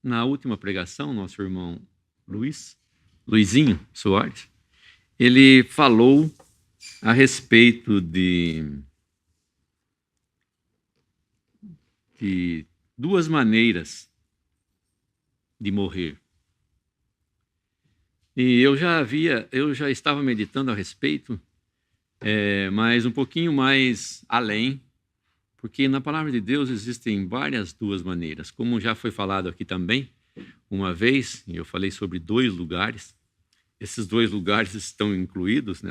Na última pregação, nosso irmão Luizinho Soares, ele falou a respeito de duas maneiras de morrer. E eu já estava meditando a respeito, mas um pouquinho mais além, porque na palavra de Deus existem duas maneiras. Como já foi falado aqui também, uma vez, eu falei sobre 2 lugares. Esses 2 lugares estão incluídos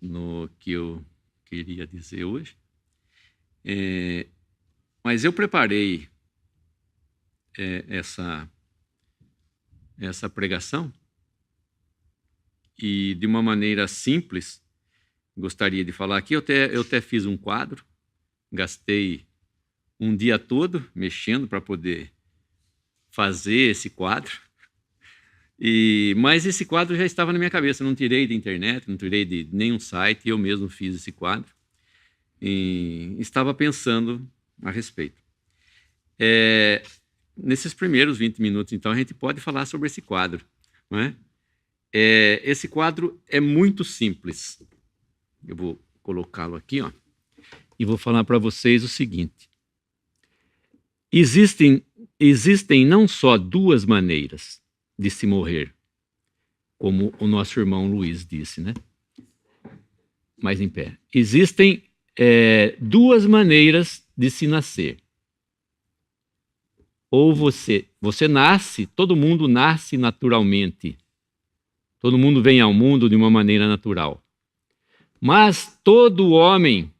no que eu queria dizer hoje. Mas eu preparei essa pregação e, de uma maneira simples, gostaria de falar aqui. Eu até fiz um quadro, gastei um dia todo mexendo para poder fazer esse quadro. Mas esse quadro já estava na minha cabeça, não tirei da internet, não tirei de nenhum site, eu mesmo fiz esse quadro e estava pensando a respeito. Nesses primeiros 20 minutos, então, a gente pode falar sobre esse quadro, não é? Esse quadro é muito simples. Eu vou colocá-lo aqui, ó, e vou falar para vocês o seguinte. Existem não só 2 maneiras de se morrer, como o nosso irmão Luiz disse, né? Mais em pé. Existem 2 maneiras de se nascer. Ou você nasce, todo mundo nasce naturalmente. Todo mundo vem ao mundo de uma maneira natural. Mas todo homem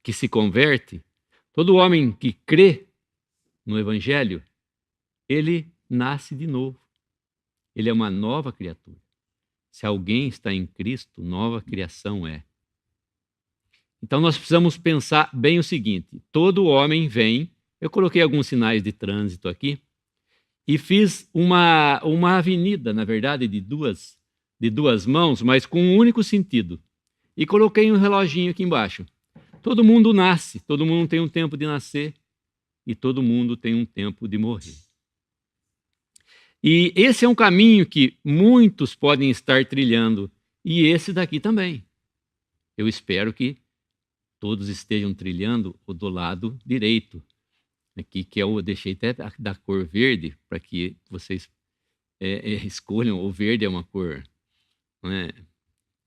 que se converte, todo homem que crê no Evangelho, ele nasce de novo. Ele é uma nova criatura. Se alguém está em Cristo, nova criação é. Então nós precisamos pensar bem o seguinte: todo homem vem. Eu coloquei alguns sinais de trânsito aqui e fiz uma avenida, na verdade, de duas mãos, mas com um único sentido. E coloquei um reloginho aqui embaixo. Todo mundo nasce, todo mundo tem um tempo de nascer e todo mundo tem um tempo de morrer. E esse é um caminho que muitos podem estar trilhando, e esse daqui também. Eu espero que todos estejam trilhando o do lado direito, aqui, que eu deixei até da cor verde, para que vocês escolham. O verde é uma cor, né,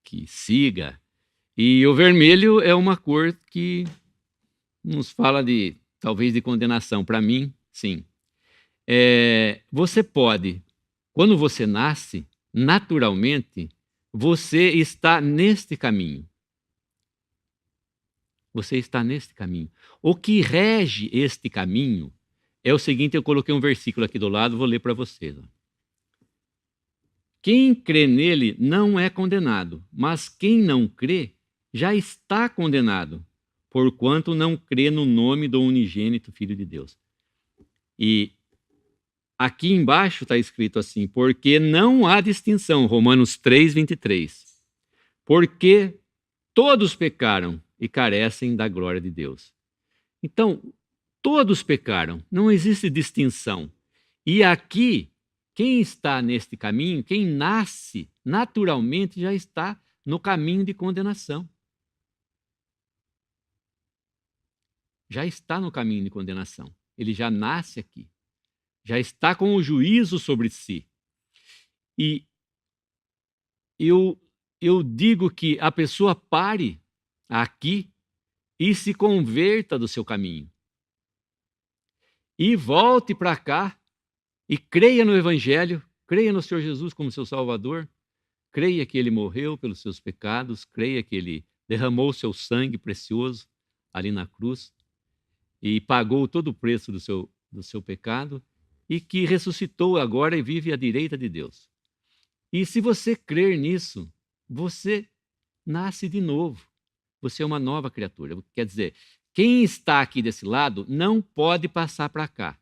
que siga, e o vermelho é uma cor que nos fala talvez de condenação. Para mim, sim. Você pode, quando você nasce, naturalmente, você está neste caminho. Você está neste caminho. O que rege este caminho é o seguinte: eu coloquei um versículo aqui do lado, vou ler para vocês. Quem crê nele não é condenado, mas quem não crê já está condenado, porquanto não crê no nome do unigênito Filho de Deus. E aqui embaixo está escrito assim: porque não há distinção, Romanos 3:23. Porque todos pecaram e carecem da glória de Deus. Então, todos pecaram, não existe distinção. E aqui, quem está neste caminho, quem nasce naturalmente, já está no caminho de condenação. Já está no caminho de condenação. Ele já nasce aqui. Já está com o juízo sobre si. E eu digo que a pessoa pare aqui e se converta do seu caminho. E volte para cá e creia no Evangelho, creia no Senhor Jesus como seu Salvador, creia que Ele morreu pelos seus pecados, creia que Ele derramou seu sangue precioso ali na cruz e pagou todo o preço do seu pecado, e que ressuscitou agora e vive à direita de Deus. E se você crer nisso, você nasce de novo. Você é uma nova criatura. Quer dizer, quem está aqui desse lado não pode passar para cá.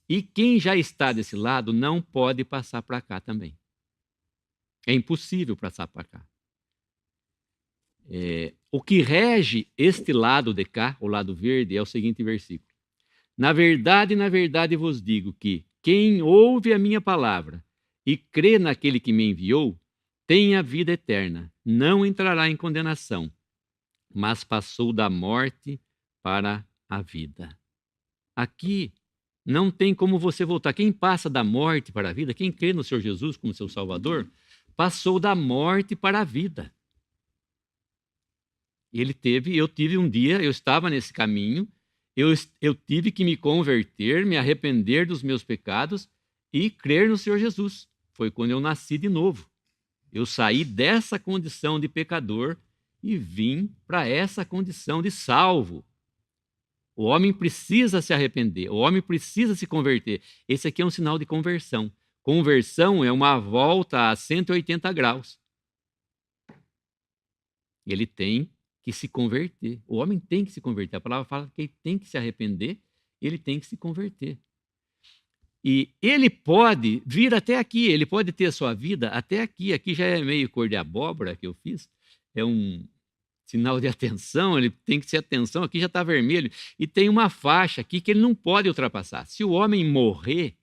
E quem já está desse lado não pode passar para cá também. É impossível passar para cá. O que rege este lado de cá, o lado verde, é o seguinte versículo: Na verdade vos digo que quem ouve a minha palavra e crê naquele que me enviou, tem a vida eterna, não entrará em condenação, mas passou da morte para a vida. Aqui não tem como você voltar. Quem passa da morte para a vida, quem crê no Senhor Jesus como seu Salvador, passou da morte para a vida. Eu tive um dia, eu estava nesse caminho, eu tive que me converter, me arrepender dos meus pecados e crer no Senhor Jesus. Foi quando eu nasci de novo. Eu saí dessa condição de pecador e vim para essa condição de salvo. O homem precisa se arrepender, o homem precisa se converter. Esse aqui é um sinal de conversão. Conversão é uma volta a 180 graus. Ele tem que se converter. O homem tem que se converter. A palavra fala que ele tem que se arrepender, ele tem que se converter. E ele pode vir até aqui, ele pode ter a sua vida até aqui. Aqui já é meio cor de abóbora que eu fiz. É um sinal de atenção, ele tem que ser atenção. Aqui já está vermelho. E tem uma faixa aqui que ele não pode ultrapassar. Se o homem morrer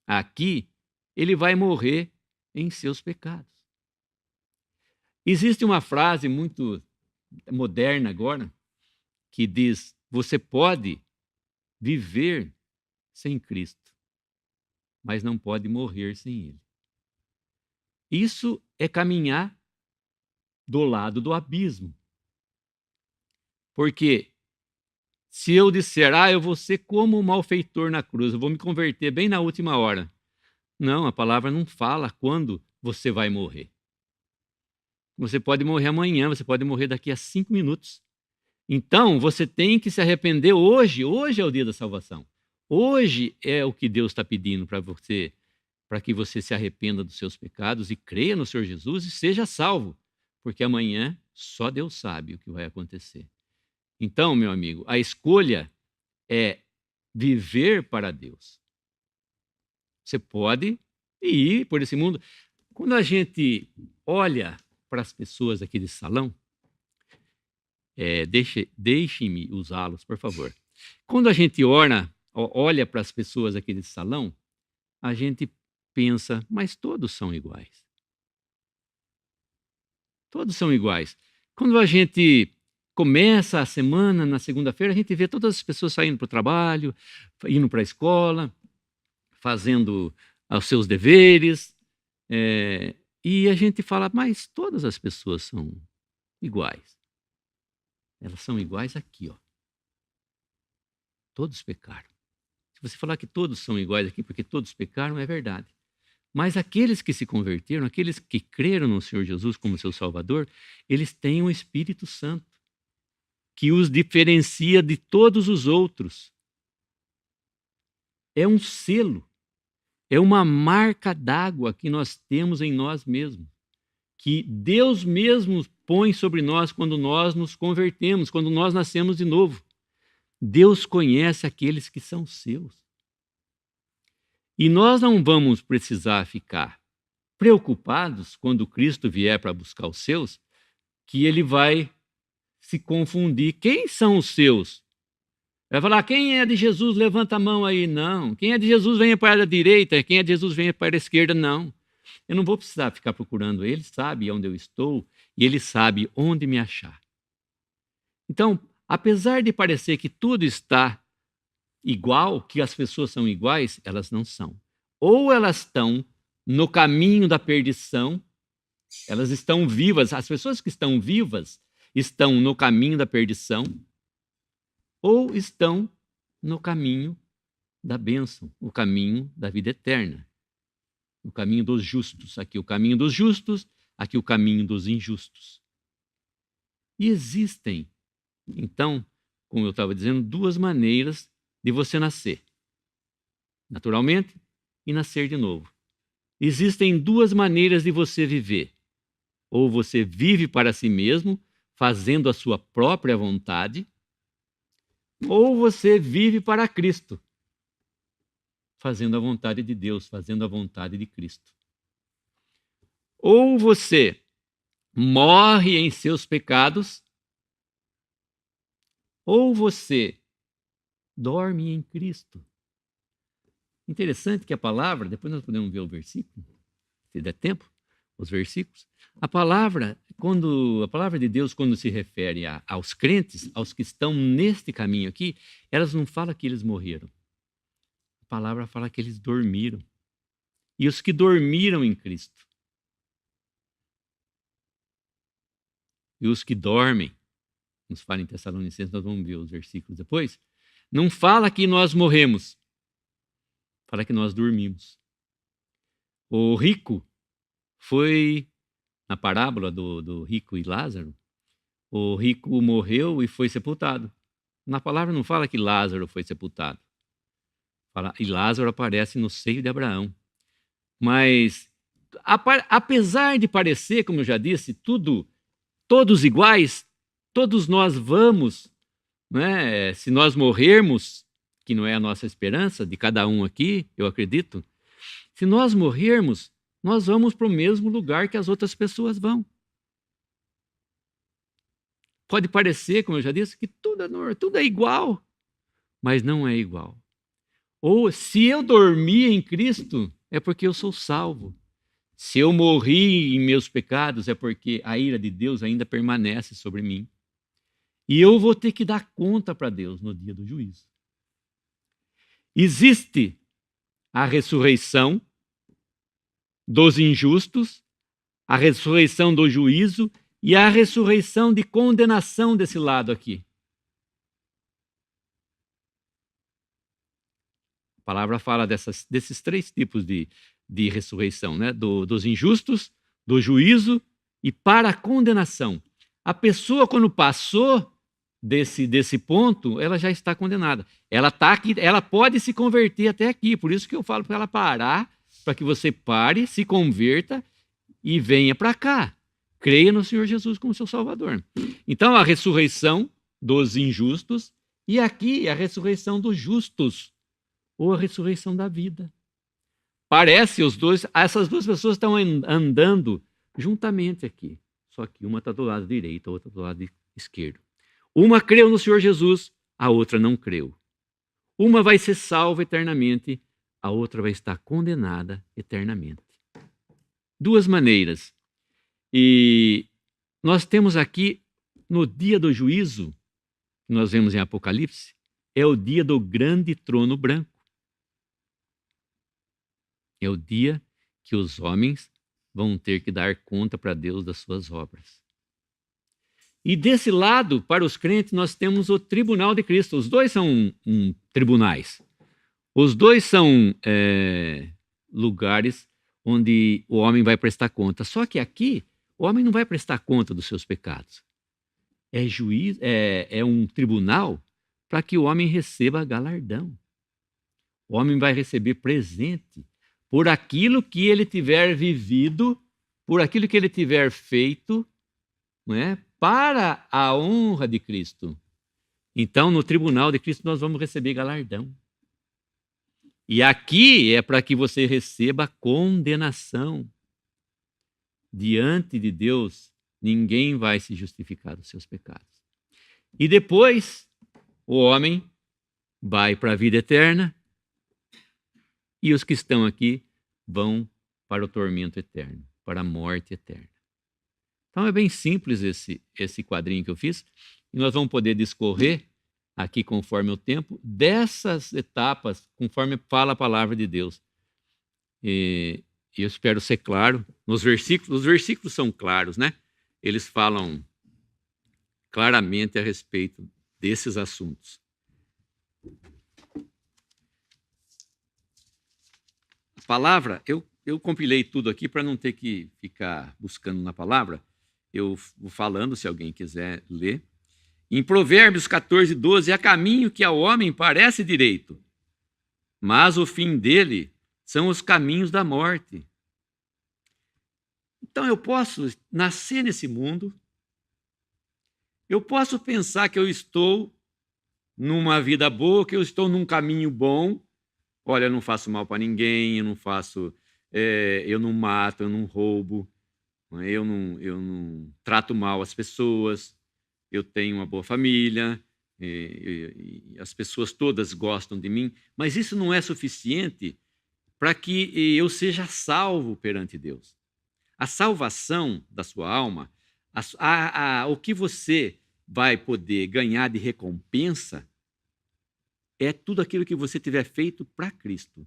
aqui, ele vai morrer em seus pecados. Existe uma frase muito moderna agora que diz: você pode viver sem Cristo, mas não pode morrer sem Ele. Isso é caminhar do lado do abismo. Porque se eu disser, eu vou ser como um malfeitor na cruz, eu vou me converter bem na última hora. Não, a palavra não fala quando você vai morrer. Você pode morrer amanhã, você pode morrer daqui a 5 minutos. Então, você tem que se arrepender hoje. Hoje é o dia da salvação. Hoje é o que Deus está pedindo para você, para que você se arrependa dos seus pecados e creia no Senhor Jesus e seja salvo. Porque amanhã só Deus sabe o que vai acontecer. Então, meu amigo, a escolha é viver para Deus. Você pode ir por esse mundo. Quando a gente olha para as pessoas aqui desse salão, deixem-me usá-los, por favor. Quando a gente olha para as pessoas aqui desse salão, a gente pensa, mas todos são iguais. Todos são iguais. Quando a gente começa a semana, na segunda-feira, a gente vê todas as pessoas saindo para o trabalho, indo para a escola, fazendo os seus deveres, e a gente fala, mas todas as pessoas são iguais. Elas são iguais aqui, ó. Todos pecaram. Se você falar que todos são iguais aqui porque todos pecaram, é verdade. Mas aqueles que se converteram, aqueles que creram no Senhor Jesus como seu Salvador, eles têm um Espírito Santo que os diferencia de todos os outros. É um selo, é uma marca d'água que nós temos em nós mesmos, que Deus mesmo põe sobre nós quando nós nos convertemos, quando nós nascemos de novo. Deus conhece aqueles que são seus. E nós não vamos precisar ficar preocupados quando Cristo vier para buscar os seus, que ele vai se confundir. Quem são os seus? Vai falar, quem é de Jesus, levanta a mão aí. Não. Quem é de Jesus, venha para a direita. Quem é de Jesus, venha para a esquerda. Não. Eu não vou precisar ficar procurando. Ele sabe onde eu estou e ele sabe onde me achar. Então, apesar de parecer que tudo está igual, que as pessoas são iguais, elas não são. Ou elas estão no caminho da perdição, elas estão vivas, as pessoas que estão vivas estão no caminho da perdição, ou estão no caminho da bênção, o caminho da vida eterna, o caminho dos justos. Aqui o caminho dos justos, aqui o caminho dos injustos. E existem, então, como eu estava dizendo, duas maneiras de você nascer. Naturalmente e nascer de novo. Existem duas maneiras de você viver. Ou você vive para si mesmo, fazendo a sua própria vontade, ou você vive para Cristo, fazendo a vontade de Deus, fazendo a vontade de Cristo. Ou você morre em seus pecados, ou você dorme em Cristo. Interessante que a palavra, depois nós podemos ver o versículo, se der tempo, os versículos. A palavra de Deus, quando se refere aos crentes, aos que estão neste caminho aqui, elas não falam que eles morreram. A palavra fala que eles dormiram. E os que dormiram em Cristo. E os que dormem, nos fala em Tessalonicenses, nós vamos ver os versículos depois, não fala que nós morremos, fala que nós dormimos. O rico foi, na parábola do rico e Lázaro, o rico morreu e foi sepultado. Na palavra não fala que Lázaro foi sepultado. Fala, e Lázaro aparece no seio de Abraão. Mas, apesar de parecer, como eu já disse, todos iguais, todos nós vamos, né? Se nós morrermos, que não é a nossa esperança, de cada um aqui, eu acredito, se nós morrermos, nós vamos para o mesmo lugar que as outras pessoas vão. Pode parecer, como eu já disse, que tudo é igual, mas não é igual. Ou se eu dormi em Cristo, é porque eu sou salvo. Se eu morri em meus pecados, é porque a ira de Deus ainda permanece sobre mim. E eu vou ter que dar conta para Deus no dia do juízo. Existe a ressurreição dos injustos, a ressurreição do juízo e a ressurreição de condenação desse lado aqui. A palavra fala desses três tipos de ressurreição, né? Dos injustos, do juízo e para a condenação. A pessoa, quando passou desse ponto, ela já está condenada. Ela está aqui, ela pode se converter até aqui, por isso que eu falo para ela parar, para que você pare, se converta e venha para cá. Creia no Senhor Jesus como seu Salvador. Então, a ressurreição dos injustos e aqui a ressurreição dos justos, ou a ressurreição da vida. Parece essas duas pessoas estão andando juntamente aqui. Só que uma está do lado direito, a outra do lado esquerdo. Uma creu no Senhor Jesus, a outra não creu. Uma vai ser salva eternamente, a outra vai estar condenada eternamente. Duas maneiras. E nós temos aqui, no dia do juízo, que nós vemos em Apocalipse, é o dia do grande trono branco. É o dia que os homens vão ter que dar conta para Deus das suas obras. E desse lado, para os crentes, nós temos o tribunal de Cristo. Os dois são tribunais. Os dois são lugares onde o homem vai prestar conta. Só que aqui, o homem não vai prestar conta dos seus pecados. É um tribunal para que o homem receba galardão. O homem vai receber presente por aquilo que ele tiver vivido, por aquilo que ele tiver feito, não é? Para a honra de Cristo. Então, no tribunal de Cristo, nós vamos receber galardão. E aqui é para que você receba condenação. Diante de Deus, ninguém vai se justificar dos seus pecados. E depois, o homem vai para a vida eterna e os que estão aqui vão para o tormento eterno, para a morte eterna. Então é bem simples esse quadrinho que eu fiz, e nós vamos poder discorrer aqui conforme o tempo dessas etapas, conforme fala a palavra de Deus. E eu espero ser claro nos versículos. Os versículos são claros, né? Eles falam claramente a respeito desses assuntos. A palavra, eu compilei tudo aqui para não ter que ficar buscando na palavra. Eu vou falando, se alguém quiser ler. Em Provérbios 14, 12, há caminho que ao homem parece direito, mas o fim dele são os caminhos da morte. Então eu posso nascer nesse mundo, eu posso pensar que eu estou numa vida boa, que eu estou num caminho bom. Olha, eu não faço mal para ninguém, eu não mato, eu não roubo, eu não trato mal as pessoas, eu tenho uma boa família, e as pessoas todas gostam de mim, mas isso não é suficiente para que eu seja salvo perante Deus. A salvação da sua alma, o que você vai poder ganhar de recompensa é tudo aquilo que você tiver feito para Cristo.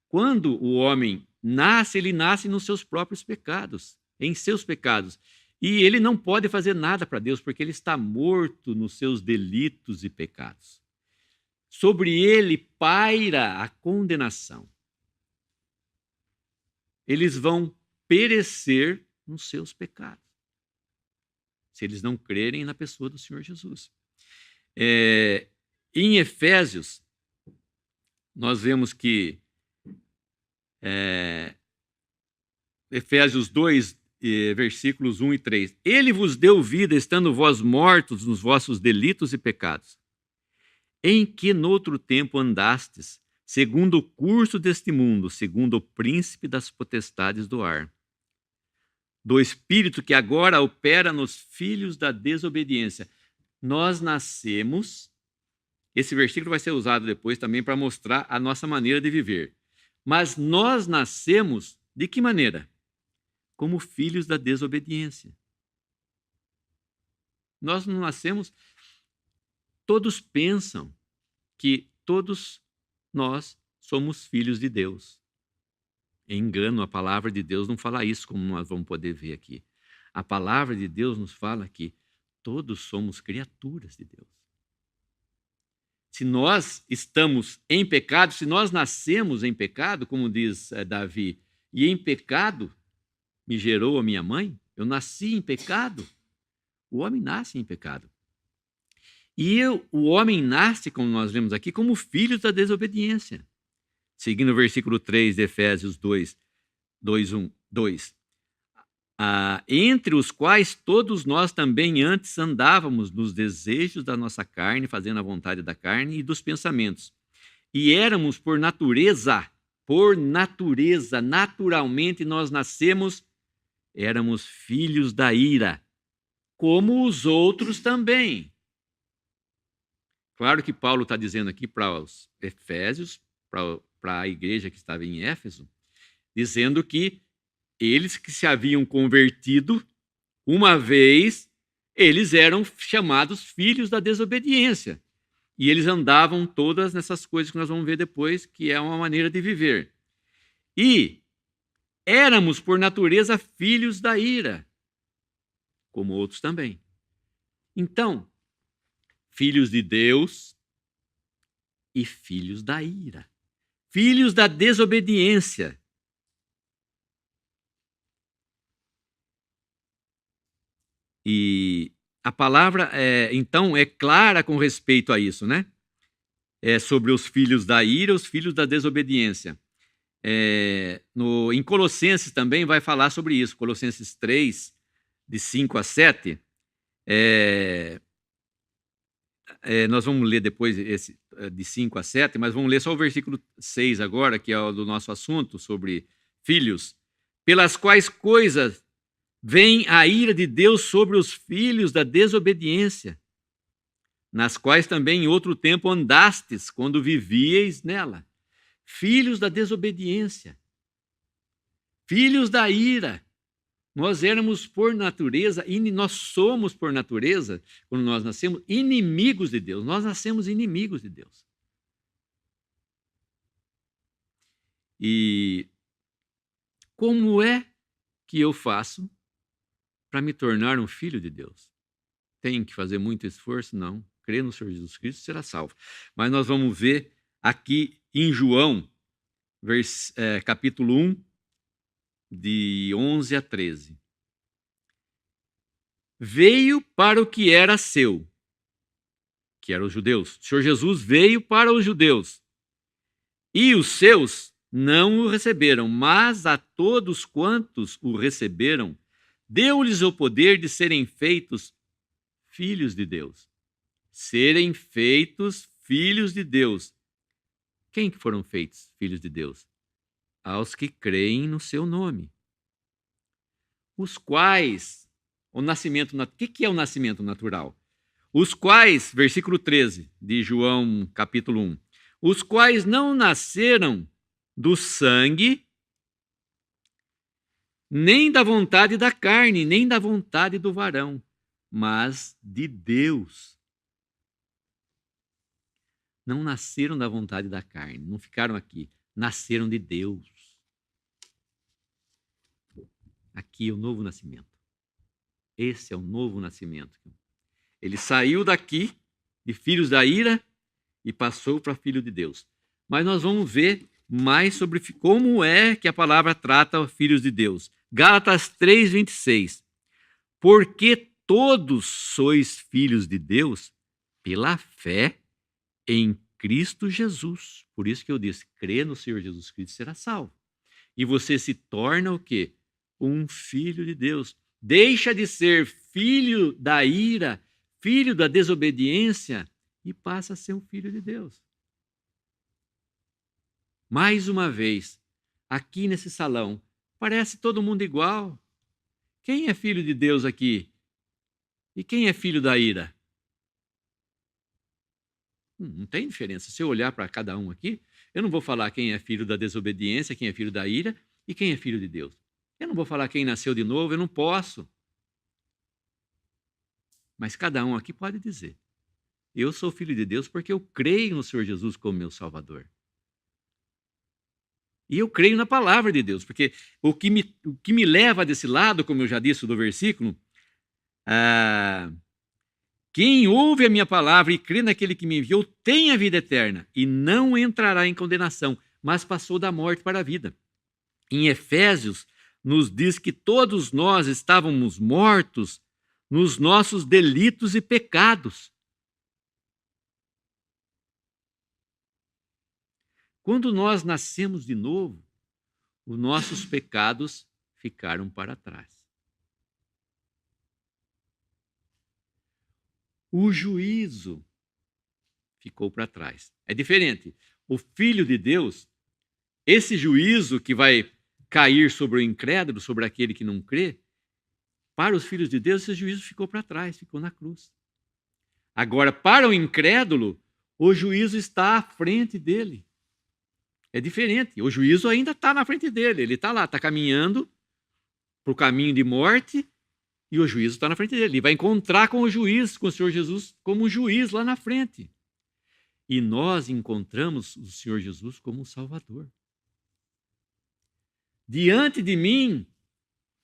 Quando o homem nasce, ele nasce nos seus próprios pecados, em seus pecados. E ele não pode fazer nada para Deus, porque ele está morto nos seus delitos e pecados. Sobre ele paira a condenação. Eles vão perecer nos seus pecados, se eles não crerem na pessoa do Senhor Jesus. Em Efésios, nós vemos que Efésios 2, versículos 1 e 3. Ele vos deu vida, estando vós mortos nos vossos delitos e pecados, em que noutro tempo andastes, segundo o curso deste mundo, segundo o príncipe das potestades do ar, do espírito que agora opera nos filhos da desobediência. Nós nascemos, esse versículo vai ser usado depois também para mostrar a nossa maneira de viver. Mas nós nascemos de que maneira? Como filhos da desobediência. Nós não nascemos, todos pensam que todos nós somos filhos de Deus. É engano, a palavra de Deus não fala isso, como nós vamos poder ver aqui. A palavra de Deus nos fala que todos somos criaturas de Deus. Se nós estamos em pecado, se nós nascemos em pecado, como diz Davi, e em pecado me gerou a minha mãe, eu nasci em pecado, o homem nasce em pecado. E o homem nasce, como nós lemos aqui, como filho da desobediência. Seguindo o versículo 3 de Efésios 2, 2. Entre os quais todos nós também antes andávamos nos desejos da nossa carne, fazendo a vontade da carne e dos pensamentos. E éramos por natureza, naturalmente nós nascemos, éramos filhos da ira, como os outros também. Claro que Paulo está dizendo aqui para os Efésios, para a igreja que estava em Éfeso, dizendo que eles que se haviam convertido, uma vez, eles eram chamados filhos da desobediência. E eles andavam todas nessas coisas que nós vamos ver depois, que é uma maneira de viver. E éramos, por natureza, filhos da ira, como outros também. Então, filhos de Deus e filhos da ira. Filhos da desobediência. E a palavra, então, é clara com respeito a isso, né? É sobre os filhos da ira, os filhos da desobediência. Em Colossenses também vai falar sobre isso. Colossenses 3, de 5 a 7. Nós vamos ler depois esse de 5 a 7, mas vamos ler só o versículo 6 agora, que é o do nosso assunto, sobre filhos. Pelas quais coisas vem a ira de Deus sobre os filhos da desobediência, nas quais também em outro tempo andastes, quando vivieis nela. Filhos da desobediência, filhos da ira. Nós éramos por natureza, e nós somos por natureza, quando nós nascemos, inimigos de Deus. Nós nascemos inimigos de Deus. E como é que eu faço para me tornar um filho de Deus? Tem que fazer muito esforço? Não. Crer no Senhor Jesus Cristo, será salvo. Mas nós vamos ver aqui em João, capítulo 1, de 11 a 13. Veio para o que era seu, que eram os judeus. O Senhor Jesus veio para os judeus. E os seus não o receberam, mas a todos quantos o receberam, deu-lhes o poder de serem feitos filhos de Deus. Serem feitos filhos de Deus. Quem que foram feitos filhos de Deus? Aos que creem no seu nome. Os quais, o que é o nascimento natural? Os quais, versículo 13 de João capítulo 1, os quais não nasceram do sangue, nem da vontade da carne, nem da vontade do varão, mas de Deus. Não nasceram da vontade da carne, não ficaram aqui, nasceram de Deus. Aqui é o novo nascimento. Esse é o novo nascimento. Ele saiu daqui, de filhos da ira, e passou para filho de Deus. Mas nós vamos ver mais sobre como é que a palavra trata os filhos de Deus. Gálatas 3:26. Porque todos sois filhos de Deus pela fé em Cristo Jesus. Por isso que eu disse, crê no Senhor Jesus Cristo e será salvo. E você se torna o quê? Um filho de Deus. Deixa de ser filho da ira, filho da desobediência e passa a ser um filho de Deus. Mais uma vez, aqui nesse salão, parece todo mundo igual. Quem é filho de Deus aqui? E quem é filho da ira? Não tem diferença. Se eu olhar para cada um aqui, eu não vou falar quem é filho da desobediência, quem é filho da ira e quem é filho de Deus. Eu não vou falar quem nasceu de novo, eu não posso. Mas cada um aqui pode dizer: eu sou filho de Deus porque eu creio no Senhor Jesus como meu Salvador. E eu creio na palavra de Deus, porque o que me leva desse lado, como eu já disse do versículo, quem ouve a minha palavra e crê naquele que me enviou tem a vida eterna e não entrará em condenação, mas passou da morte para a vida. Em Efésios, nos diz que todos nós estávamos mortos nos nossos delitos e pecados. Quando nós nascemos de novo, os nossos pecados ficaram para trás. O juízo ficou para trás. É diferente. O Filho de Deus, esse juízo que vai cair sobre o incrédulo, sobre aquele que não crê, para os filhos de Deus, esse juízo ficou para trás, ficou na cruz. Agora, para o incrédulo, o juízo está à frente dele. É diferente. O juízo ainda está na frente dele. Ele está lá, está caminhando para o caminho de morte e o juízo está na frente dele. Ele vai encontrar com o juiz, com o Senhor Jesus, como juiz lá na frente. E nós encontramos o Senhor Jesus como Salvador. Diante de mim,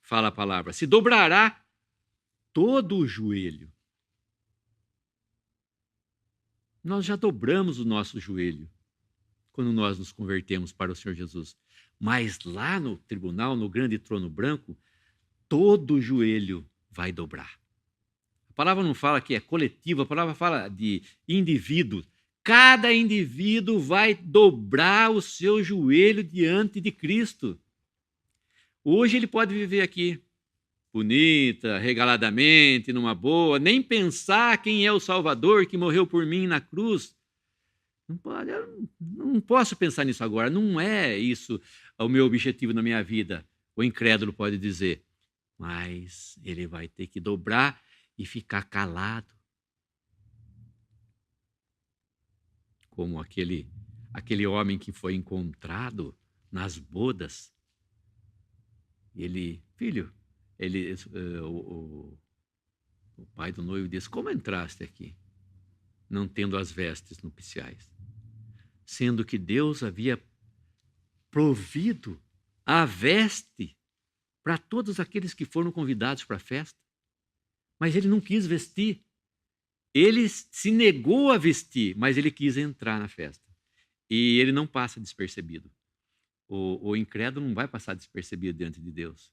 fala a palavra, se dobrará todo o joelho. Nós já dobramos o nosso joelho quando nós nos convertemos para o Senhor Jesus. Mas lá no tribunal, no grande trono branco, todo o joelho vai dobrar. A palavra não fala que é coletivo, a palavra fala de indivíduo. Cada indivíduo vai dobrar o seu joelho diante de Cristo. Hoje ele pode viver aqui, bonita, regaladamente, numa boa, nem pensar quem é o Salvador que morreu por mim na cruz. Não pode, eu não posso pensar nisso agora, não é isso o meu objetivo na minha vida. O incrédulo pode dizer, mas ele vai ter que dobrar e ficar calado. Como aquele homem que foi encontrado nas bodas. O pai do noivo disse, como entraste aqui, não tendo as vestes nupciais? Sendo que Deus havia provido a veste para todos aqueles que foram convidados para a festa. Mas ele não quis vestir. Ele se negou a vestir, mas ele quis entrar na festa. E ele não passa despercebido. O incrédulo não vai passar despercebido diante de Deus.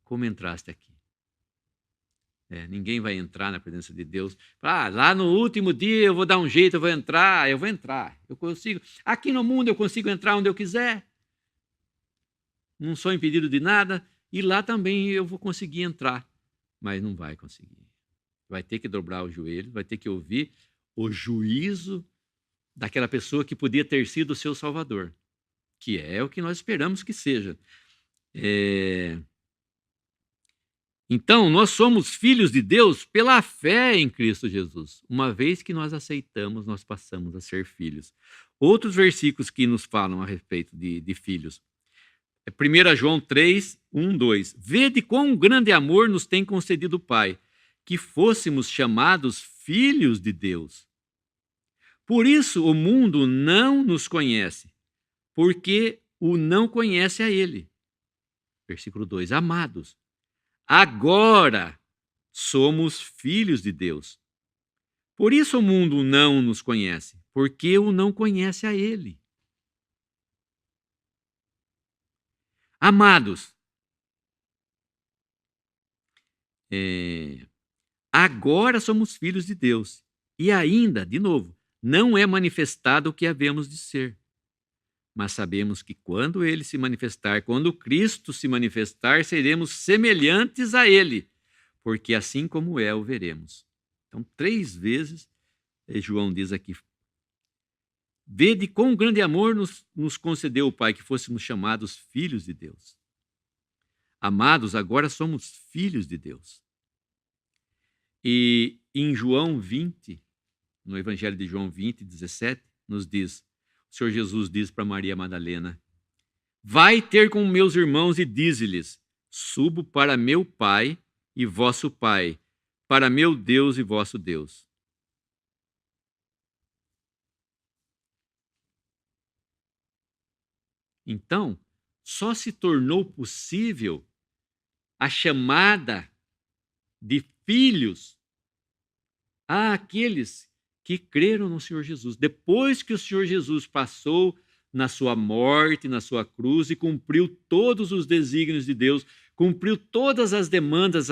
Como entraste aqui? Ninguém vai entrar na presença de Deus. Lá no último dia eu vou dar um jeito, eu vou entrar. Eu consigo. Aqui no mundo eu consigo entrar onde eu quiser. Não sou impedido de nada. E lá também eu vou conseguir entrar. Mas não vai conseguir. Vai ter que dobrar o joelho, vai ter que ouvir o juízo daquela pessoa que podia ter sido o seu Salvador. Que é o que nós esperamos que seja. Então, nós somos filhos de Deus pela fé em Cristo Jesus. Uma vez que nós aceitamos, nós passamos a ser filhos. Outros versículos que nos falam a respeito de filhos. 1 João 3, 1, 2. Vede quão grande amor nos tem concedido o Pai, que fôssemos chamados filhos de Deus. Por isso o mundo não nos conhece, porque o não conhece a Ele. Versículo 2. Amados, agora somos filhos de Deus. Por isso o mundo não nos conhece, porque o não conhece a Ele. Amados, agora somos filhos de Deus. E ainda, de novo, não é manifestado o que havemos de ser. Mas sabemos que quando Ele se manifestar, quando Cristo se manifestar, seremos semelhantes a Ele, porque assim como é, o veremos. Então, 3 vezes, João diz aqui, vede quão grande amor nos concedeu o Pai, que fôssemos chamados filhos de Deus. Amados, agora somos filhos de Deus. E em João 20, no Evangelho de João 20, 17, nos diz, o Senhor Jesus diz para Maria Madalena, vai ter com meus irmãos e dize-lhes, subo para meu Pai e vosso Pai, para meu Deus e vosso Deus. Então, só se tornou possível a chamada de filhos àqueles que creram no Senhor Jesus. Depois que o Senhor Jesus passou na sua morte, na sua cruz e cumpriu todos os desígnios de Deus, cumpriu todas as demandas,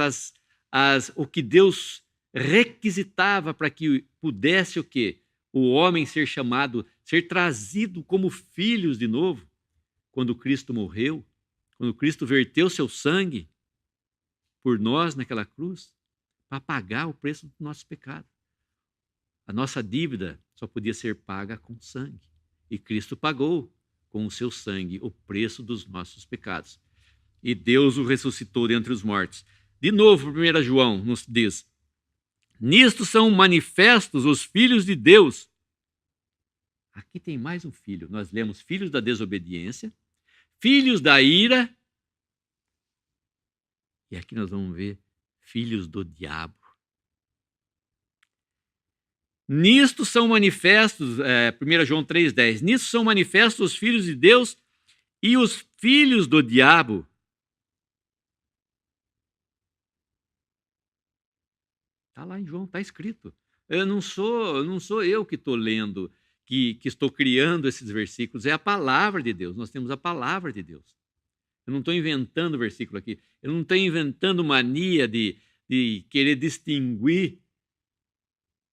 o que Deus requisitava para que pudesse o quê? O homem ser chamado, ser trazido como filhos de novo, quando Cristo morreu, quando Cristo verteu seu sangue por nós naquela cruz, para pagar o preço do nosso pecado. A nossa dívida só podia ser paga com sangue. E Cristo pagou com o seu sangue o preço dos nossos pecados. E Deus o ressuscitou dentre os mortos. De novo, 1 João nos diz, nisto são manifestos os filhos de Deus. Aqui tem mais um filho. Nós lemos filhos da desobediência, filhos da ira, e aqui nós vamos ver filhos do diabo. Nisto são manifestos, 1 João 3,10, nisto são manifestos os filhos de Deus e os filhos do diabo. Está lá em João, está escrito. Não sou eu que estou lendo, que estou criando esses versículos, é a palavra de Deus. Nós temos a palavra de Deus. Eu não estou inventando versículo aqui. Eu não estou inventando mania de querer distinguir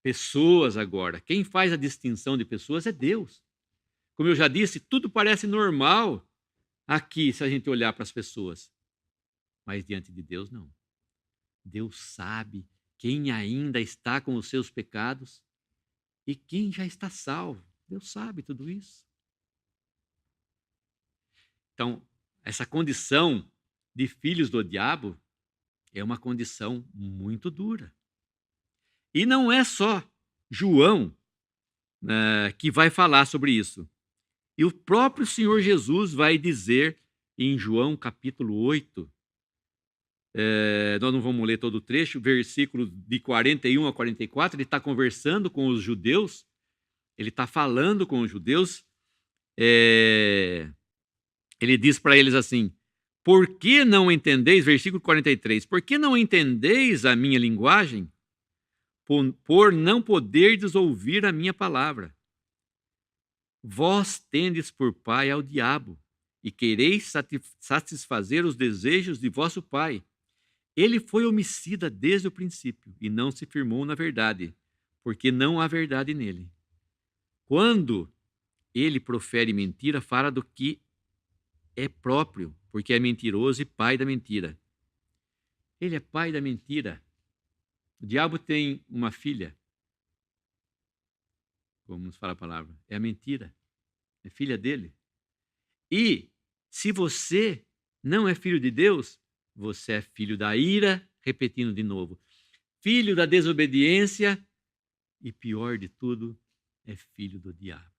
pessoas agora. Quem faz a distinção de pessoas é Deus. Como eu já disse, tudo parece normal aqui se a gente olhar para as pessoas. Mas diante de Deus, não. Deus sabe quem ainda está com os seus pecados e quem já está salvo. Deus sabe tudo isso. Então, essa condição de filhos do diabo é uma condição muito dura. E não é só João que vai falar sobre isso. E o próprio Senhor Jesus vai dizer em João capítulo 8, nós não vamos ler todo o trecho, versículo de 41 a 44, ele está conversando com os judeus, ele está falando com os judeus, ele diz para eles assim, por que não entendeis, versículo 43, por que não entendeis a minha linguagem? Por não poderdes ouvir a minha palavra. Vós tendes por pai ao diabo, e quereis satisfazer os desejos de vosso pai. Ele foi homicida desde o princípio, e não se firmou na verdade, porque não há verdade nele. Quando ele profere mentira, fala do que é próprio, porque é mentiroso e pai da mentira. Ele é pai da mentira. O diabo tem uma filha. Vamos falar a palavra. É a mentira. É filha dele. E se você não é filho de Deus, você é filho da ira repetindo de novo. Filho da desobediência e, pior de tudo, é filho do diabo.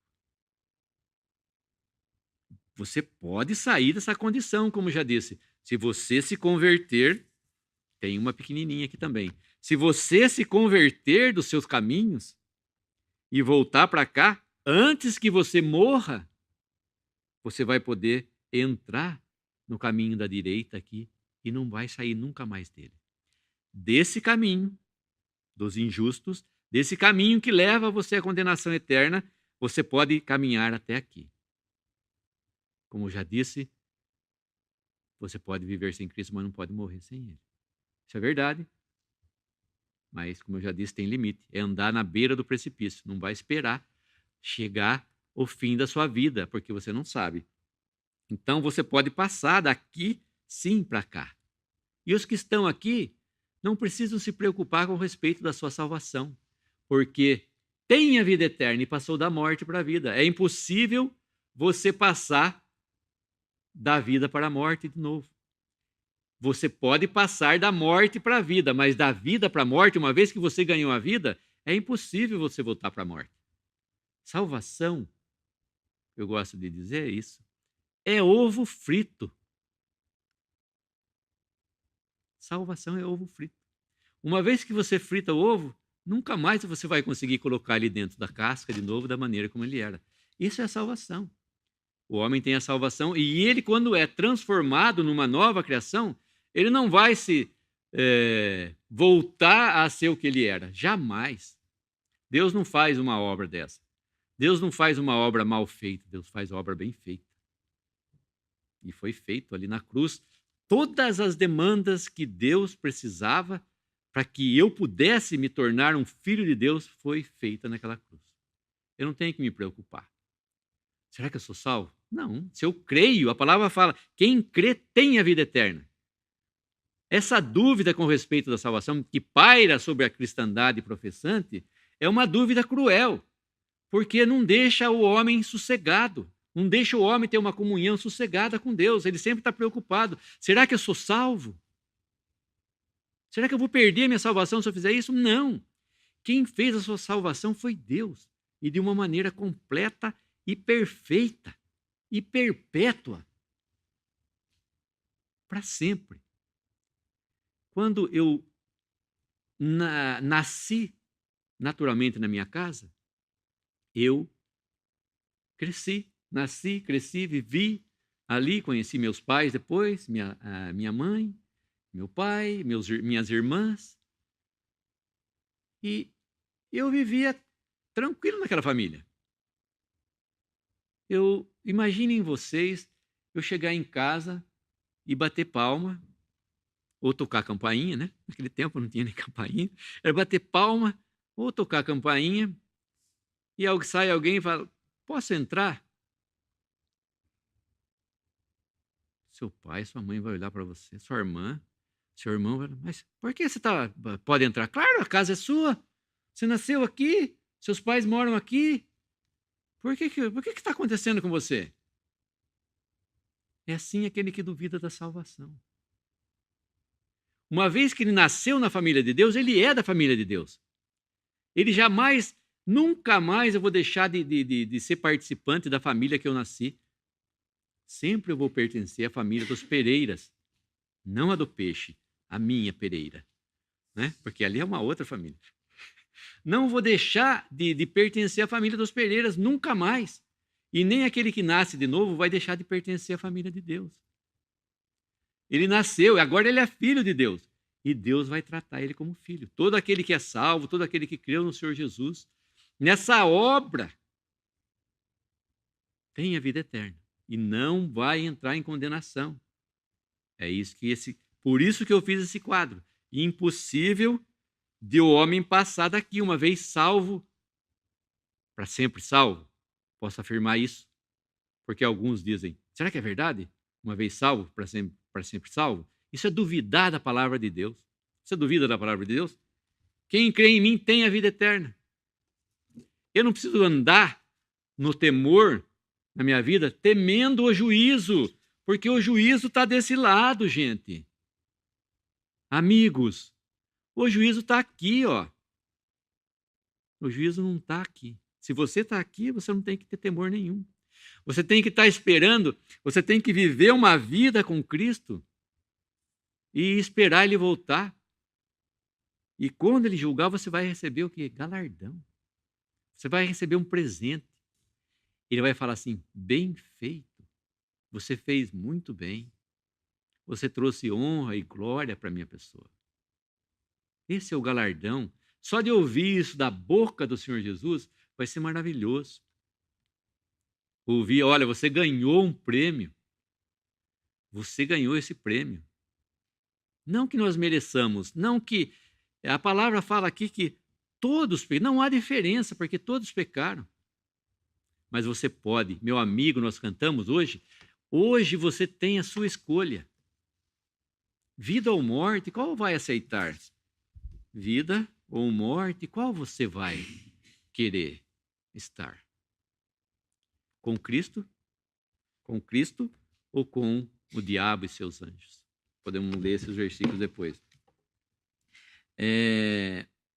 Você pode sair dessa condição, como já disse. Se você se converter, tem uma pequenininha aqui também. Se você se converter dos seus caminhos e voltar para cá, antes que você morra, você vai poder entrar no caminho da direita aqui e não vai sair nunca mais dele. Desse caminho dos injustos, desse caminho que leva você à condenação eterna, você pode caminhar até aqui. Como eu já disse, você pode viver sem Cristo, mas não pode morrer sem Ele. Isso é verdade. Mas, como eu já disse, tem limite. É andar na beira do precipício. Não vai esperar chegar o fim da sua vida, porque você não sabe. Então, você pode passar daqui, sim, para cá. E os que estão aqui não precisam se preocupar com respeito da sua salvação, porque tem a vida eterna e passou da morte para a vida. É impossível você passar da vida para a morte de novo. Você pode passar da morte para a vida, mas da vida para a morte, uma vez que você ganhou a vida, é impossível você voltar para a morte. Salvação, eu gosto de dizer isso, é ovo frito. Salvação é ovo frito. Uma vez que você frita o ovo, nunca mais você vai conseguir colocar ele dentro da casca de novo da maneira como ele era. Isso é a salvação. O homem tem a salvação e ele, quando é transformado numa nova criação, ele não vai se voltar a ser o que ele era. Jamais. Deus não faz uma obra dessa. Deus não faz uma obra mal feita. Deus faz obra bem feita. E foi feito ali na cruz. Todas as demandas que Deus precisava para que eu pudesse me tornar um filho de Deus foi feita naquela cruz. Eu não tenho que me preocupar. Será que eu sou salvo? Não. Se eu creio, a palavra fala, quem crê tem a vida eterna. Essa dúvida com respeito da salvação que paira sobre a cristandade professante é uma dúvida cruel, porque não deixa o homem sossegado, não deixa o homem ter uma comunhão sossegada com Deus. Ele sempre está preocupado. Será que eu sou salvo? Será que eu vou perder a minha salvação se eu fizer isso? Não. Quem fez a sua salvação foi Deus, e de uma maneira completa e perfeita e perpétua para sempre. Quando eu nasci naturalmente na minha casa, eu nasci, cresci, vivi ali, conheci meus pais depois, minha mãe, meu pai, minhas irmãs, e eu vivia tranquilo naquela família. Imaginem vocês, eu chegar em casa e bater palma, ou tocar campainha, né? Naquele tempo não tinha nem campainha. Era bater palma, ou tocar campainha, e sai alguém e fala, posso entrar? Seu pai, sua mãe vai olhar para você, sua irmã, seu irmão vai, mas por que você pode entrar? Claro, a casa é sua, você nasceu aqui, seus pais moram aqui, por que está acontecendo com você? É assim aquele que duvida da salvação. Uma vez que ele nasceu na família de Deus, ele é da família de Deus. Ele jamais, nunca mais eu vou deixar de ser participante da família que eu nasci. Sempre eu vou pertencer à família dos Pereiras, não a do peixe, a minha Pereira, né? Porque ali é uma outra família. Não vou deixar de pertencer à família dos Pereiras nunca mais. E nem aquele que nasce de novo vai deixar de pertencer à família de Deus. Ele nasceu e agora ele é filho de Deus. E Deus vai tratar ele como filho. Todo aquele que é salvo, todo aquele que creu no Senhor Jesus, nessa obra, tem a vida eterna. E não vai entrar em condenação. Por isso que eu fiz esse quadro. Impossível de o homem passar daqui, uma vez salvo, para sempre salvo. Posso afirmar isso? Porque alguns dizem, será que é verdade? Uma vez salvo, para sempre salvo? Isso é duvidar da palavra de Deus. Você duvida da palavra de Deus? Quem crê em mim tem a vida eterna. Eu não preciso andar no temor na minha vida, temendo o juízo, porque o juízo está desse lado, gente. Amigos, o juízo está aqui, ó. O juízo não está aqui. Se você está aqui, você não tem que ter temor nenhum. Você tem que estar esperando, você tem que viver uma vida com Cristo e esperar Ele voltar. E quando Ele julgar, você vai receber o quê? Galardão. Você vai receber um presente. Ele vai falar assim: bem feito, você fez muito bem. Você trouxe honra e glória para a minha pessoa. Esse é o galardão. Só de ouvir isso da boca do Senhor Jesus vai ser maravilhoso. Ouvir, olha, você ganhou um prêmio. Você ganhou esse prêmio. Não que nós mereçamos, não que... A palavra fala aqui que todos, não há diferença, porque todos pecaram. Mas você pode, meu amigo, nós cantamos hoje você tem a sua escolha. Vida ou morte, qual vai aceitar? Vida ou morte, qual você vai querer estar? Com Cristo? Com Cristo ou com o diabo e seus anjos? Podemos ler esses versículos depois.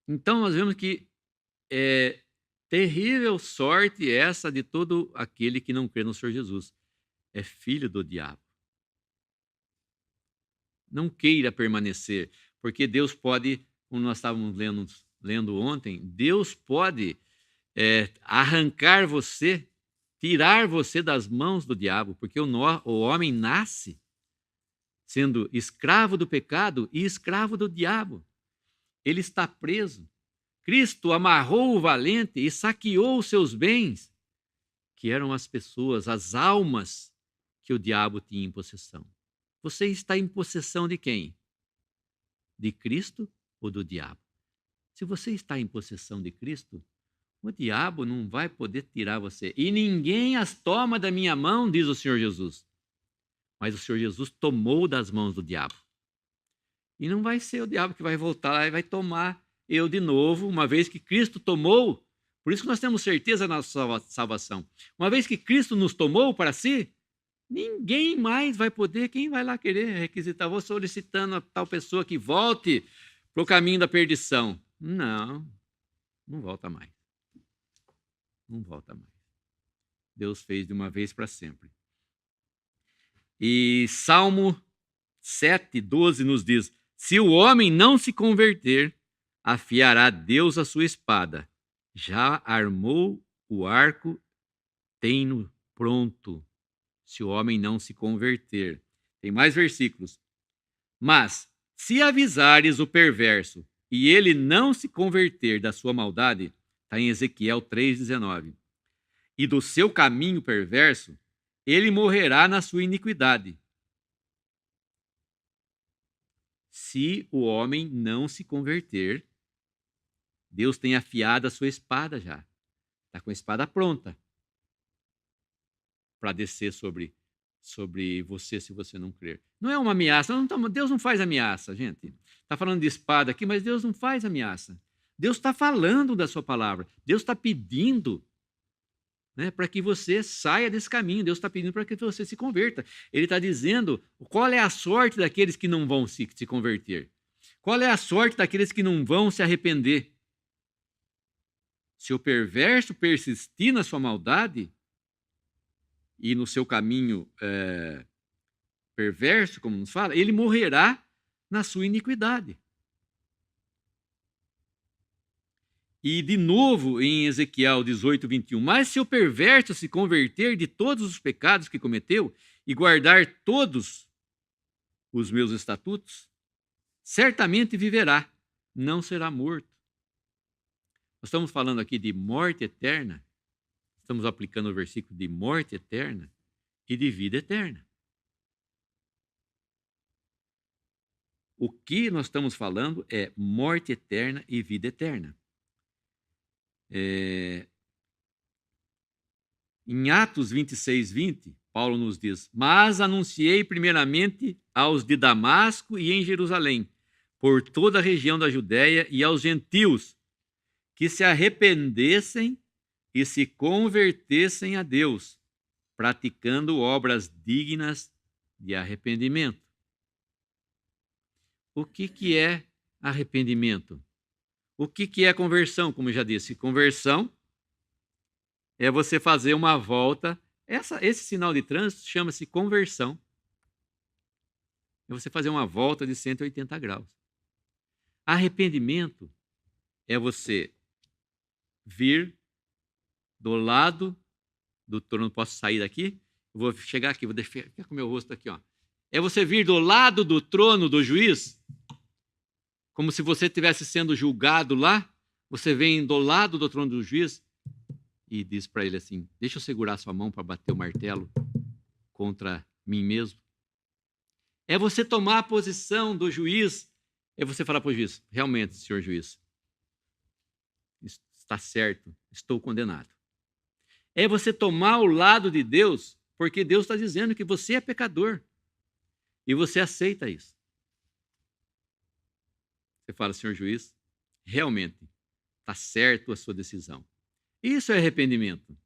Então, nós vemos que é terrível sorte essa de todo aquele que não crê no Senhor Jesus. É filho do diabo. Não queira permanecer, porque Deus pode, como nós estávamos lendo ontem, Deus pode arrancar você, tirar você das mãos do diabo, porque o homem nasce sendo escravo do pecado e escravo do diabo. Ele está preso. Cristo amarrou o valente e saqueou os seus bens, que eram as pessoas, as almas que o diabo tinha em possessão. Você está em possessão de quem? De Cristo ou do diabo? Se você está em possessão de Cristo, o diabo não vai poder tirar você. E ninguém as toma da minha mão, diz o Senhor Jesus. Mas o Senhor Jesus tomou das mãos do diabo. E não vai ser o diabo que vai voltar lá e vai tomar eu de novo, uma vez que Cristo tomou. Por isso que nós temos certeza da nossa salvação. Uma vez que Cristo nos tomou para si, ninguém mais vai poder, quem vai lá querer requisitar? Vou solicitando a tal pessoa que volte para o caminho da perdição. Não volta mais. Não volta mais. Deus fez de uma vez para sempre. E Salmo 7:12 nos diz: se o homem não se converter, afiará Deus a sua espada. Já armou o arco, tem-no pronto. Se o homem não se converter. Tem mais versículos. Mas, se avisares o perverso e ele não se converter da sua maldade, está em Ezequiel 3,19, e do seu caminho perverso, ele morrerá na sua iniquidade. Se o homem não se converter, Deus tem afiado a sua espada já. Está com a espada pronta para descer sobre você se você não crer. Não é uma ameaça. Deus não faz ameaça, gente. Está falando de espada aqui, mas Deus não faz ameaça. Deus está falando da sua palavra. Deus está pedindo, né, para que você saia desse caminho. Deus está pedindo para que você se converta. Ele está dizendo qual é a sorte daqueles que não vão se converter. Qual é a sorte daqueles que não vão se arrepender. Se o perverso persistir na sua maldade e no seu caminho perverso, como nos fala, ele morrerá na sua iniquidade. E, de novo, em Ezequiel 18:21, mas se o perverso se converter de todos os pecados que cometeu e guardar todos os meus estatutos, certamente viverá, não será morto. Nós estamos falando aqui de morte eterna, estamos aplicando o versículo de morte eterna e de vida eterna. O que nós estamos falando é morte eterna e vida eterna. Em Atos 26:20, Paulo nos diz: mas anunciei primeiramente aos de Damasco e em Jerusalém, por toda a região da Judéia e aos gentios, que se arrependessem e se convertessem a Deus, praticando obras dignas de arrependimento. o que é arrependimento? O que é conversão? Como eu já disse, conversão é você fazer uma volta. Esse sinal de trânsito chama-se conversão. É você fazer uma volta de 180 graus. Arrependimento é você vir do lado do trono. Posso sair daqui? Eu vou chegar aqui, vou deixar com o meu rosto aqui, ó. É você vir do lado do trono do juiz, como se você estivesse sendo julgado lá. Você vem do lado do trono do juiz e diz para ele assim: deixa eu segurar sua mão para bater o martelo contra mim mesmo. É você tomar a posição do juiz, é você falar para o juiz: realmente, senhor juiz, está certo, estou condenado. É você tomar o lado de Deus, porque Deus está dizendo que você é pecador e você aceita isso. Você fala: senhor juiz, realmente está certo a sua decisão. Isso é arrependimento.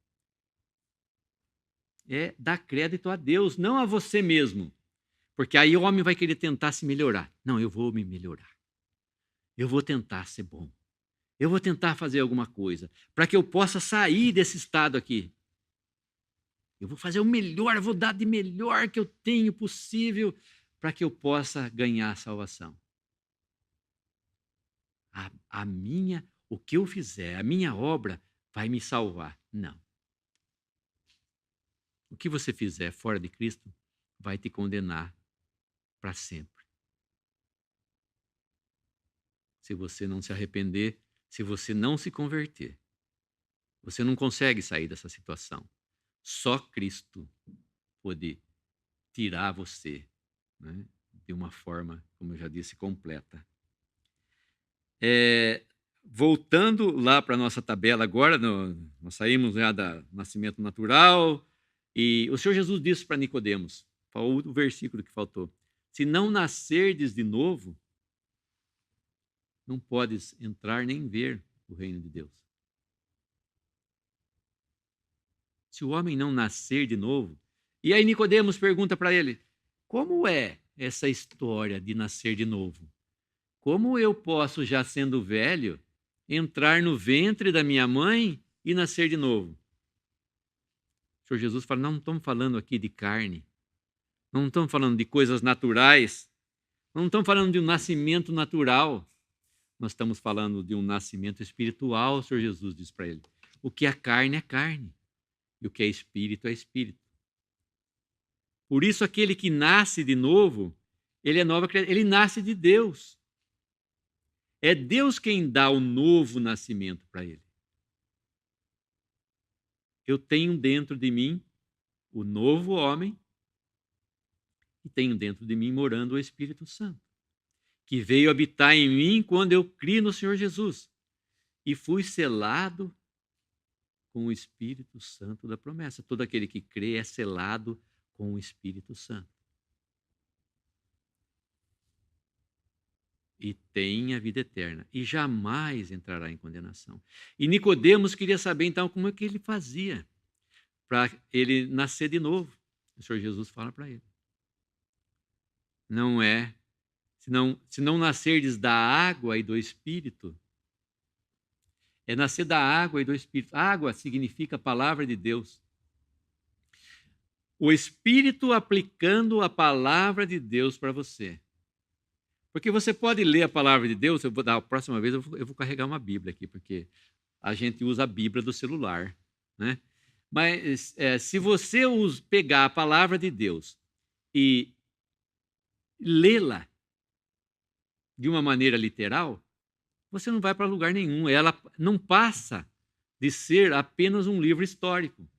É dar crédito a Deus, não a você mesmo. Porque aí o homem vai querer tentar se melhorar. Não, eu vou me melhorar. Eu vou tentar ser bom. Eu vou tentar fazer alguma coisa para que eu possa sair desse estado aqui. Eu vou fazer o melhor, eu vou dar de melhor que eu tenho possível para que eu possa ganhar a salvação. O que eu fizer, a minha obra vai me salvar. Não. O que você fizer fora de Cristo vai te condenar para sempre. Se você não se arrepender, se você não se converter, você não consegue sair dessa situação. Só Cristo pode tirar você, né, de uma forma, como eu já disse, completa. Voltando lá para a nossa tabela agora, nós saímos já do nascimento natural, e o Senhor Jesus disse para Nicodemos, o versículo que faltou: se não nascerdes de novo, não podes entrar nem ver o reino de Deus. Se o homem não nascer de novo. E aí Nicodemos pergunta para ele: como é essa história de nascer de novo? Como eu posso, já sendo velho, entrar no ventre da minha mãe e nascer de novo? O Senhor Jesus fala: não estamos falando aqui de carne, não estamos falando de coisas naturais, não estamos falando de um nascimento natural, nós estamos falando de um nascimento espiritual. O Senhor Jesus diz para ele: o que é carne, e o que é espírito, é espírito. Por isso, aquele que nasce de novo, ele é nova criatura, ele nasce de Deus. É Deus quem dá o novo nascimento para ele. Eu tenho dentro de mim o novo homem e tenho dentro de mim morando o Espírito Santo, que veio habitar em mim quando eu criei no Senhor Jesus e fui selado com o Espírito Santo da promessa. Todo aquele que crê é selado com o Espírito Santo. E tem a vida eterna, e jamais entrará em condenação. E Nicodemos queria saber, então, como é que ele fazia para ele nascer de novo. O Senhor Jesus fala para ele: não é, se não nascerdes da água e do Espírito, é nascer da água e do Espírito. Água significa a palavra de Deus. O Espírito aplicando a palavra de Deus para você. Porque você pode ler a palavra de Deus. A próxima vez eu vou carregar uma Bíblia aqui, porque a gente usa a Bíblia do celular, né? Mas se você pegar a palavra de Deus e lê-la de uma maneira literal, você não vai para lugar nenhum. Ela não passa de ser apenas um livro histórico.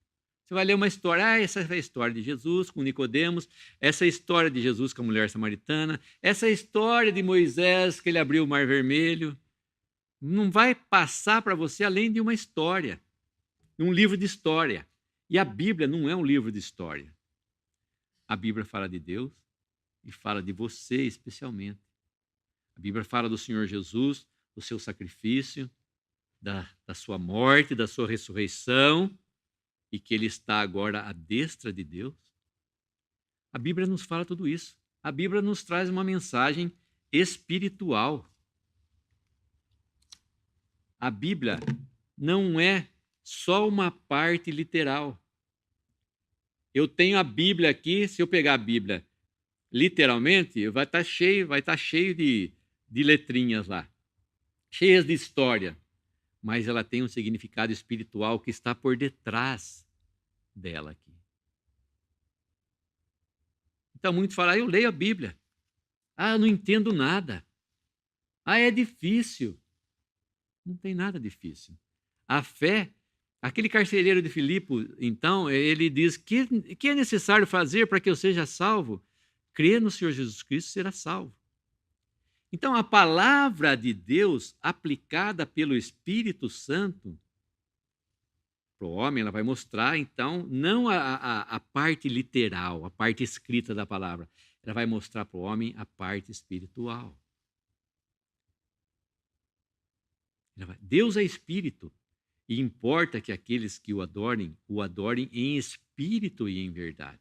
Você vai ler uma história, essa é a história de Jesus com Nicodemos, essa é a história de Jesus com a mulher samaritana, essa é a história de Moisés, que ele abriu o Mar Vermelho. Não vai passar para você além de uma história, um livro de história. E a Bíblia não é um livro de história. A Bíblia fala de Deus e fala de você especialmente. A Bíblia fala do Senhor Jesus, do seu sacrifício, da sua morte, da sua ressurreição, e que ele está agora à destra de Deus. A Bíblia nos fala tudo isso. A Bíblia nos traz uma mensagem espiritual. A Bíblia não é só uma parte literal. Eu tenho a Bíblia aqui, se eu pegar a Bíblia literalmente, vai estar cheio de letrinhas lá, cheias de história, mas ela tem um significado espiritual que está por detrás dela aqui. Então, muitos falam, eu leio a Bíblia. Eu não entendo nada. É difícil. Não tem nada difícil. A fé, aquele carcereiro de Filipe, então, ele diz, que é necessário fazer para que eu seja salvo? Crer no Senhor Jesus Cristo será salvo. Então, a palavra de Deus, aplicada pelo Espírito Santo, para o homem, ela vai mostrar, então, não a parte literal, a parte escrita da palavra. Ela vai mostrar para o homem a parte espiritual. Deus é espírito, e importa que aqueles que o adorem em espírito e em verdade.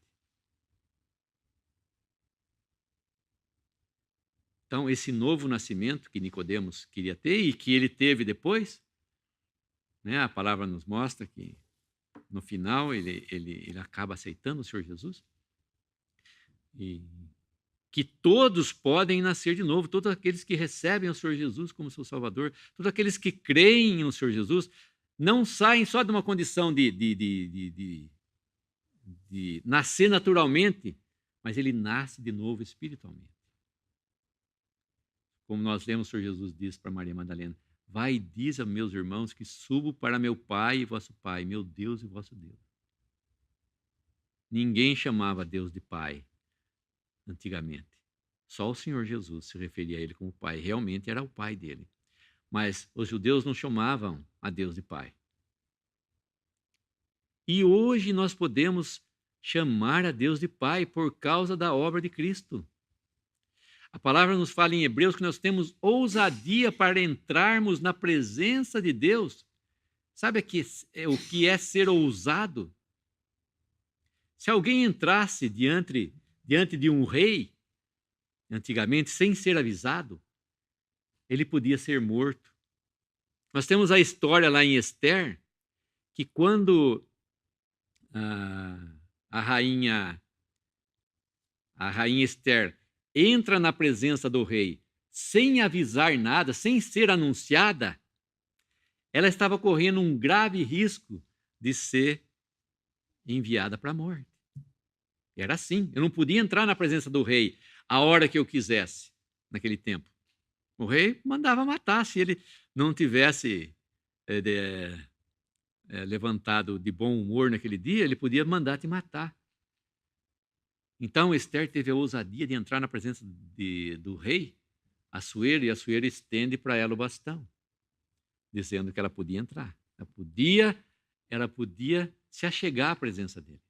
Então, esse novo nascimento que Nicodemos queria ter e que ele teve depois, né, a palavra nos mostra que no final ele acaba aceitando o Senhor Jesus. E que todos podem nascer de novo, todos aqueles que recebem o Senhor Jesus como seu Salvador, todos aqueles que creem no Senhor Jesus, não saem só de uma condição de nascer naturalmente, mas ele nasce de novo espiritualmente. Como nós lemos, o Senhor Jesus diz para Maria Madalena, vai e diz a meus irmãos que subo para meu Pai e vosso Pai, meu Deus e vosso Deus. Ninguém chamava Deus de Pai antigamente. Só o Senhor Jesus se referia a ele como Pai. Realmente era o Pai dele. Mas os judeus não chamavam a Deus de Pai. E hoje nós podemos chamar a Deus de Pai por causa da obra de Cristo. A palavra nos fala em Hebreus que nós temos ousadia para entrarmos na presença de Deus. Sabe o que é ser ousado? Se alguém entrasse diante de um rei, antigamente, sem ser avisado, ele podia ser morto. Nós temos a história lá em Esther, que quando a rainha Esther entra na presença do rei sem avisar nada, sem ser anunciada, ela estava correndo um grave risco de ser enviada para a morte. Era assim, eu não podia entrar na presença do rei a hora que eu quisesse, naquele tempo. O rei mandava matar, se ele não tivesse levantado de bom humor naquele dia, ele podia mandar te matar. Então Esther teve a ousadia de entrar na presença do rei, Assuero, e Assuero estende para ela o bastão, dizendo que ela podia entrar. Ela podia se achegar à presença dele,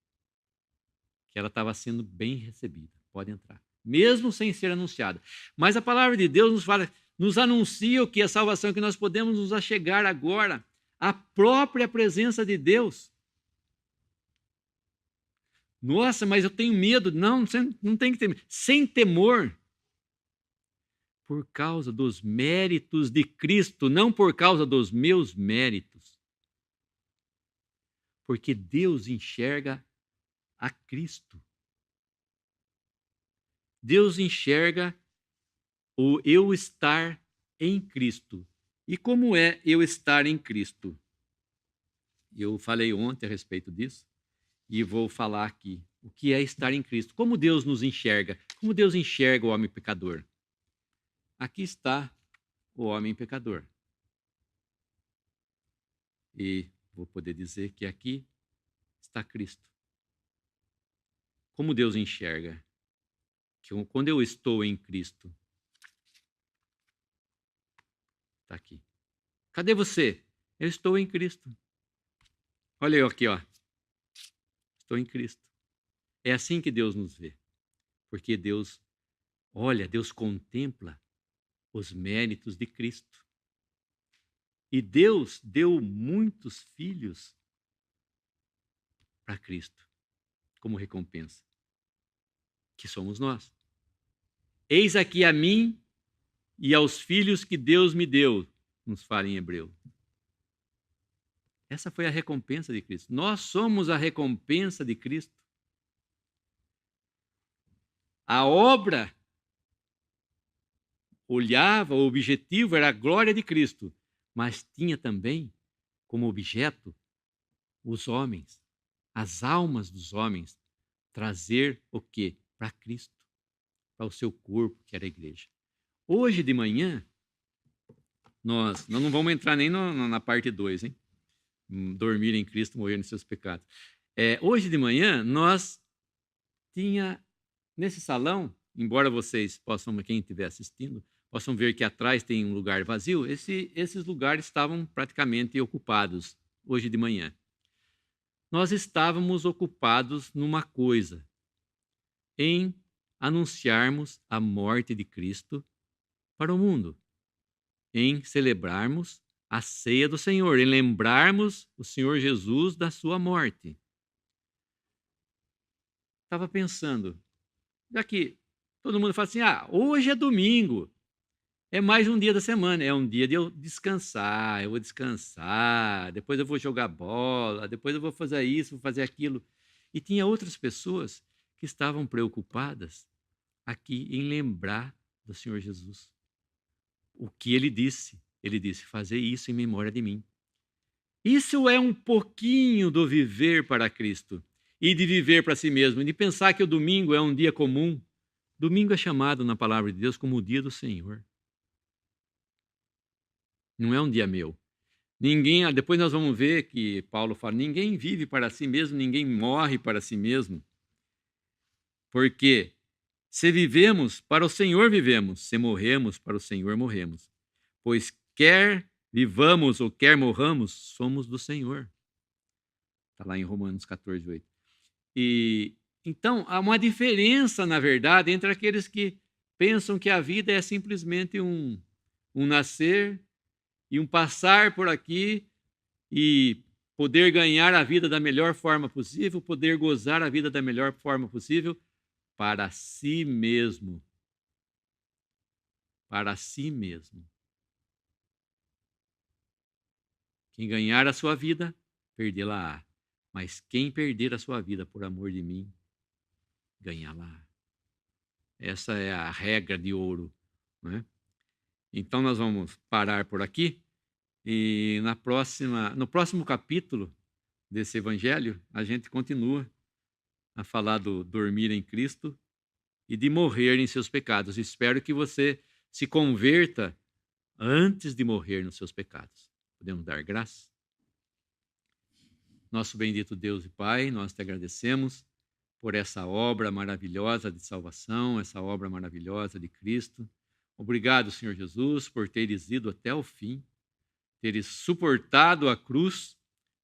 que ela estava sendo bem recebida. Pode entrar, mesmo sem ser anunciada. Mas a palavra de Deus nos anuncia o que a salvação, que nós podemos nos achegar agora à própria presença de Deus. Nossa, mas eu tenho medo. Não, você não tem que ter medo. Sem temor. Por causa dos méritos de Cristo, não por causa dos meus méritos. Porque Deus enxerga a Cristo. Deus enxerga o eu estar em Cristo. E como é eu estar em Cristo? Eu falei ontem a respeito disso e vou falar aqui. O que é estar em Cristo? Como Deus nos enxerga? Como Deus enxerga o homem pecador? Aqui está o homem pecador. E vou poder dizer que aqui está Cristo. Como Deus enxerga? Que quando eu estou em Cristo, está aqui. Cadê você? Eu estou em Cristo. Olha eu aqui, ó. Estou em Cristo. É assim que Deus nos vê. Porque Deus contempla os méritos de Cristo. E Deus deu muitos filhos para Cristo como recompensa, que somos nós. Eis aqui a mim e aos filhos que Deus me deu, nos fala em Hebreu. Essa foi a recompensa de Cristo. Nós somos a recompensa de Cristo. A obra olhava, o objetivo era a glória de Cristo, mas tinha também como objeto os homens, as almas dos homens, trazer o quê? Para Cristo, para o seu corpo, que era a igreja. Hoje de manhã, nós não vamos entrar nem na parte 2, hein? Dormir em Cristo, morrer nos seus pecados. Hoje de manhã, nós tinha nesse salão, embora vocês possam, quem estiver assistindo, possam ver que atrás tem um lugar vazio, esses lugares estavam praticamente ocupados hoje de manhã. Nós estávamos ocupados numa coisa, em anunciarmos a morte de Cristo para o mundo, em celebrarmos a ceia do Senhor, em lembrarmos o Senhor Jesus da sua morte. Estava pensando, já que todo mundo fala assim, hoje é domingo, é mais um dia da semana, é um dia de eu descansar, eu vou descansar, depois eu vou jogar bola, depois eu vou fazer isso, vou fazer aquilo. E tinha outras pessoas que estavam preocupadas aqui em lembrar do Senhor Jesus. O que ele disse? Ele disse, fazer isso em memória de mim. Isso é um pouquinho do viver para Cristo e de viver para si mesmo, de pensar que o domingo é um dia comum. Domingo é chamado na palavra de Deus como o dia do Senhor. Não é um dia meu. Ninguém, depois nós vamos ver que Paulo fala, ninguém vive para si mesmo, ninguém morre para si mesmo. Porque se vivemos, para o Senhor vivemos, se morremos, para o Senhor morremos. Pois quer vivamos ou quer morramos, somos do Senhor. Está lá em Romanos 14, 8. E então há uma diferença, na verdade, entre aqueles que pensam que a vida é simplesmente um nascer e um passar por aqui e poder ganhar a vida da melhor forma possível, poder gozar a vida da melhor forma possível para si mesmo. Para si mesmo. Quem ganhar a sua vida, perdê-la-á. Mas quem perder a sua vida por amor de mim, ganhá-la. Essa é a regra de ouro, né? Então nós vamos parar por aqui e no próximo capítulo desse evangelho, a gente continua a falar do dormir em Cristo e de morrer em seus pecados. Espero que você se converta antes de morrer nos seus pecados. Podemos dar graça? Nosso bendito Deus e Pai, nós te agradecemos por essa obra maravilhosa de salvação, essa obra maravilhosa de Cristo. Obrigado, Senhor Jesus, por teres ido até o fim, teres suportado a cruz,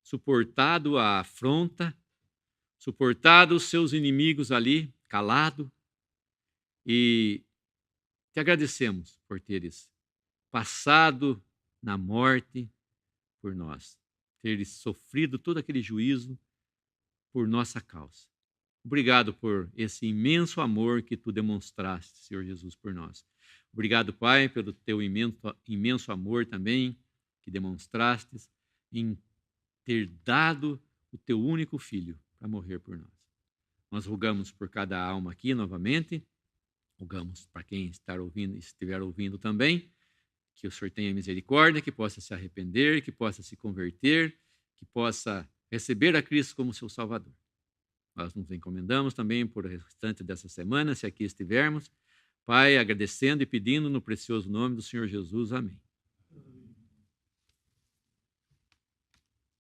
suportado a afronta, suportado os seus inimigos ali, calado, e te agradecemos por teres passado na morte por nós, teres sofrido todo aquele juízo por nossa causa. Obrigado por esse imenso amor que tu demonstraste, Senhor Jesus, por nós. Obrigado, Pai, pelo teu imenso amor também que demonstraste em ter dado o teu único filho para morrer por nós. Nós rogamos por cada alma aqui novamente, rogamos para quem estiver ouvindo também, que o Senhor tenha misericórdia, que possa se arrepender, que possa se converter, que possa receber a Cristo como seu Salvador. Nós nos encomendamos também por o restante dessa semana, se aqui estivermos. Pai, agradecendo e pedindo no precioso nome do Senhor Jesus. Amém.